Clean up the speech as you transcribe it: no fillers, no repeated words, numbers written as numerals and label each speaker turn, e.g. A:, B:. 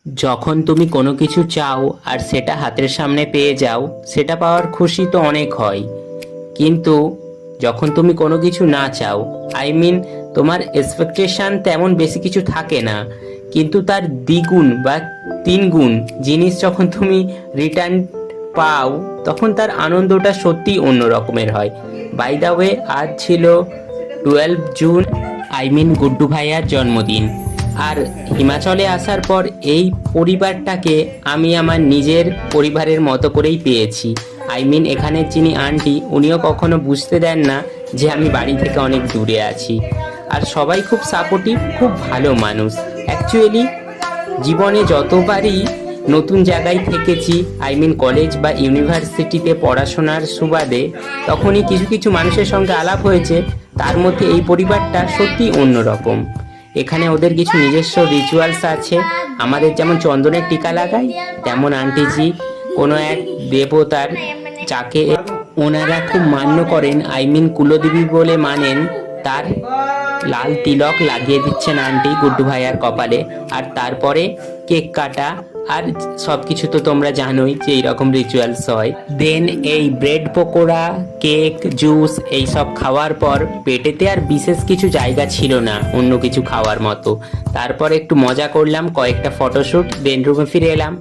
A: যখন তুমি কোনো কিছু চাও আর সেটা হাতের সামনে পেয়ে যাও, সেটা পাওয়ার খুশি তো অনেক হয়। কিন্তু যখন তুমি কোনো কিছু না চাও, তোমার এক্সপেকটেশন তেমন বেশি কিছু থাকে না, কিন্তু তার দ্বিগুণ বা তিনগুণ জিনিস যখন তুমি রিটার্ন পাও, তখন তার আনন্দটা সত্যিই অন্য রকমের হয়। বাই দ্য ওয়ে, আজ ছিল 12 জুন, গুড্ডু ভাইয়ার জন্মদিন। আর হিমাচলে আসার পর এই পরিবারটাকে আমি আমার নিজের পরিবারের মতো করেই পেয়েছি। এখানের যিনি আন্টি, উনিও কখনো বুঝতে দেন না যে আমি বাড়ি থেকে অনেক দূরে আছি। আর সবাই খুব সাপোর্টিভ, খুব ভালো মানুষ। অ্যাকচুয়ালি জীবনে যতবারই নতুন জায়গায় থেকেছি, কলেজ বা ইউনিভার্সিটিতে পড়াশোনার সুবাদে, তখনই কিছু কিছু মানুষের সঙ্গে আলাপ হয়েছে। তার মধ্যে এই পরিবারটা সত্যি অন্যরকম। এখানে ওদের কিছু নিজস্ব রিচুয়ালস আছে। আমাদের যেমন চন্দনের টিকা লাগাই, তেমন আন্টিজি কোনো এক দেবতার, যাকে ওনারা খুব মান্য করেন, কুলদেবী বলে মানেন, তার লাল তিলক লাগিয়ে দিচ্ছেন আন্টি গুড্ডু ভাইয়ার কপালে। আর তারপরে কেক কাটা, আর সব কিছু তো তোমরা জানোই যে এইরকম রিচুয়ালস হয়। দেন এই ব্রেড পকোড়া, কেক, জুস এই সব খাওয়ার পর পেটেতে আর বিশেষ কিছু জায়গা ছিল না অন্য কিছু খাওয়ার মতো। তারপর একটু মজা করলাম, কয়েকটা ফটোশ্যুট, দেন রুমে ফিরে এলাম।